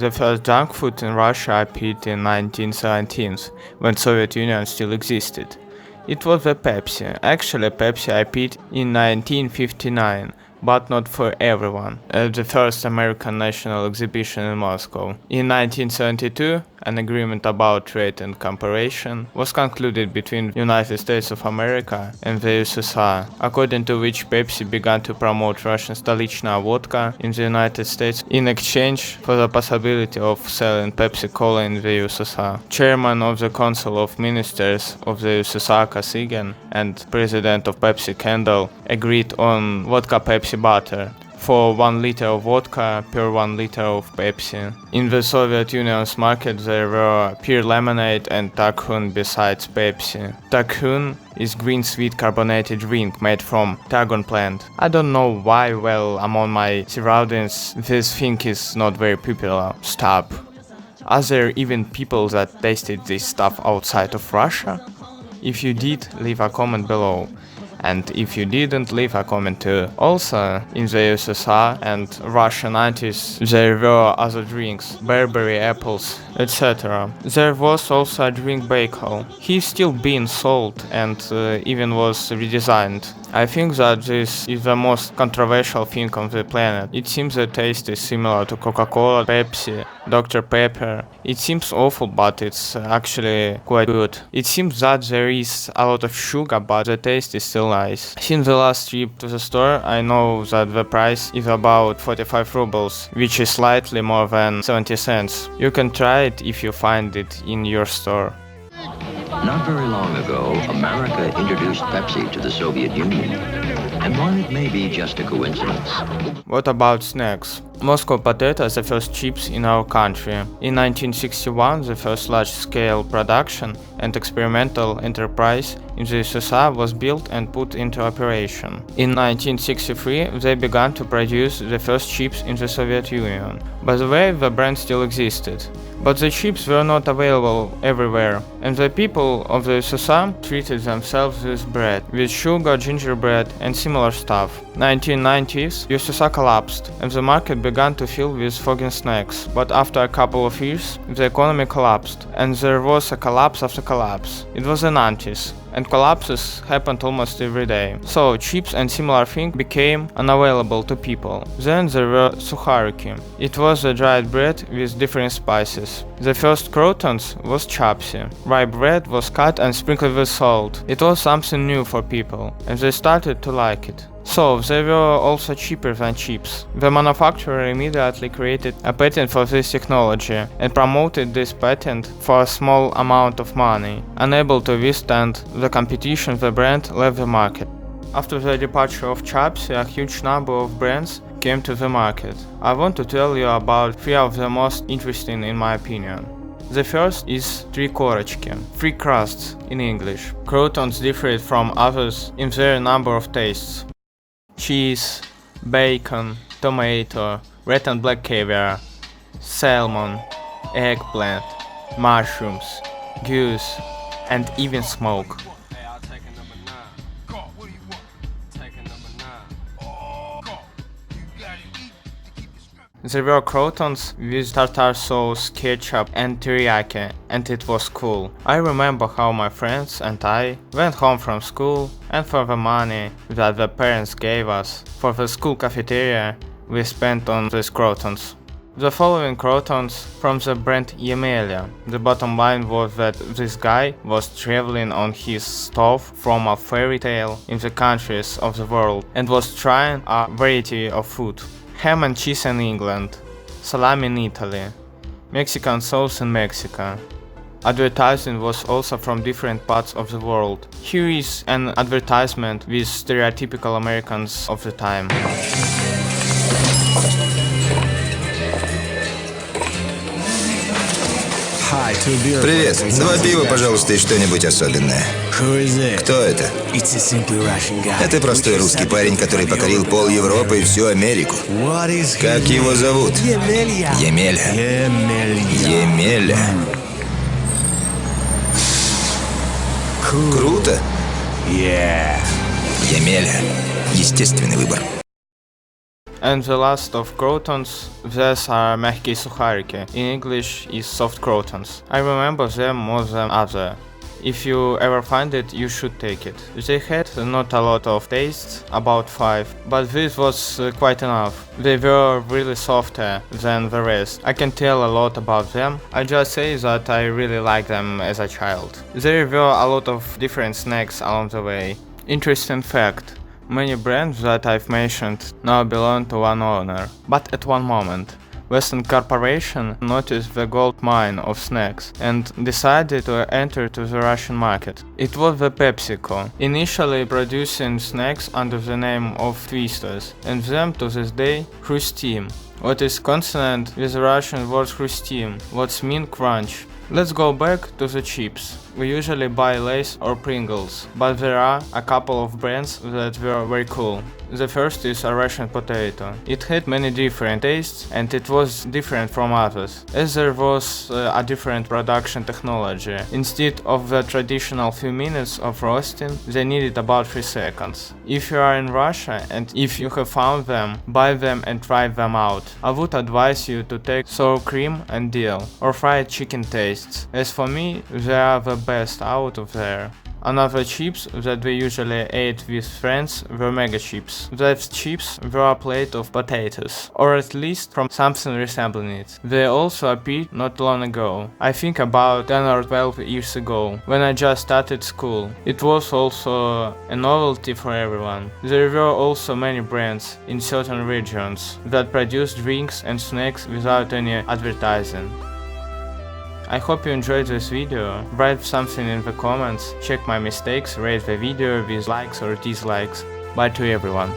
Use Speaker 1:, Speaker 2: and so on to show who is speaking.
Speaker 1: The first junk food in Russia appeared in 1917, when Soviet Union still existed. It was the Pepsi. Actually, Pepsi appeared in 1959, but not for everyone, at the first American National Exhibition in Moscow. In 1972, an agreement about trade and cooperation was concluded between the United States of America and the USSR, according to which Pepsi began to promote Russian Stolichna vodka in the United States in exchange for the possibility of selling Pepsi Cola in the USSR. Chairman of the Council of Ministers of the USSR Kosygin and President of Pepsi Kendall agreed on vodka Pepsi butter for 1 liter of vodka per 1 liter of Pepsi. In the Soviet Union's market there were pure lemonade and Takhun besides Pepsi. Takhun is green sweet carbonated drink made from Tagon plant. I don't know why, well, among my surroundings this thing is not very popular. Stop. Are there even people that tasted this stuff outside of Russia? If you did, leave a comment below. And if you didn't, leave a comment too. Also, in the USSR and Russian 90s there were other drinks, Burberry apples, etc. There was also a drink Baikal. He's still being sold and even was redesigned. I think that this is the most controversial thing on the planet. It seems the taste is similar to Coca-Cola, Pepsi, Dr. Pepper. It seems awful, but it's actually quite good. It seems that there is a lot of sugar, but the taste is still nice. Since the last trip to the store, I know that the price is about 45 rubles, which is slightly more than 70 cents. You can try it if you find it in your store.
Speaker 2: Not very long ago, America introduced Pepsi to the Soviet Union. And while it may be just a coincidence,
Speaker 1: What about snacks? Moscow Potato is the first chips in our country. In 1961, the first large-scale production and experimental enterprise in the USSR was built and put into operation. In 1963, they began to produce the first chips in the Soviet Union. By the way, the brand still existed. But the chips were not available everywhere, and the people of the USSR treated themselves with bread, with sugar, gingerbread, and similar stuff. 1990s, USSR collapsed, and the market began to fill with foreign snacks. But after a couple of years, the economy collapsed, and there was a collapse after collapse. It was the 90s, and collapses happened almost every day. So chips and similar things became unavailable to people. Then there were sukhariki. It was a dried bread with different spices. The first croutons was chapsi. Rye bread was cut and sprinkled with salt. It was something new for people, and they started to like it. So they were also cheaper than chips. The manufacturer immediately created a patent for this technology and promoted this patent for a small amount of money. Unable to withstand the competition, the brand left the market. After the departure of Chapsi, a huge number of brands came to the market. I want to tell you about 3 of the most interesting in my opinion. The first is Три корочки, 3 crusts in English. Croutons differed from others in their number of tastes. Cheese, bacon, tomato, red and black caviar, salmon, eggplant, mushrooms, goose, and even smoke. There were croutons with tartar sauce, ketchup and teriyaki, and it was cool. I remember how my friends and I went home from school, and for the money that the parents gave us for the school cafeteria, we spent on these croutons. The following croutons from the brand Yemelia. The bottom line was that this guy was traveling on his stove from a fairy tale in the countries of the world and was trying a variety of food. Ham and cheese in England, salami in Italy, Mexican sauce in Mexico. Advertising was also from different parts of the world. Here is an advertisement with stereotypical Americans of the time.
Speaker 3: Привет. 2 пива, пожалуйста, и что-нибудь особенное. Кто это? Это простой русский парень, который покорил пол Европы и всю Америку. Как его зовут? Емеля. Емеля. Круто. Емеля. Естественный выбор.
Speaker 1: And the last of crotons, these are мягкие сухарики. In English is soft crotons. I remember them more than other. If you ever find it, you should take it. They had not a lot of taste, about 5, but this was quite enough. They were really softer than the rest. I can tell a lot about them. I just say that I really like them as a child. There were a lot of different snacks along the way. Interesting fact. Many brands that I've mentioned now belong to one owner, but at one moment. Western Corporation noticed the gold mine of snacks and decided to enter to the Russian market. It was the PepsiCo, initially producing snacks under the name of Twisters, and them to this day Хрустим, what is consonant with the Russian word Хрустим, what means crunch. Let's go back to the chips. We usually buy Lay's or Pringles, but there are a couple of brands that were very cool. The first is a Russian potato. It had many different tastes and it was different from others, as there was a different production technology. Instead of the traditional few minutes of roasting, they needed about 3 seconds. If you are in Russia and if you have found them, buy them and try them out. I would advise you to take sour cream and dill, or fried chicken tastes. As for me, they are the best out of there. Another chips that we usually ate with friends were mega chips. Those chips were a plate of potatoes, or at least from something resembling it. They also appeared not long ago, I think about 10 or 12 years ago, when I just started school. It was also a novelty for everyone. There were also many brands in certain regions that produced drinks and snacks without any advertising. I hope you enjoyed this video. Write something in the comments, check my mistakes, rate the video with likes or dislikes. Bye to everyone.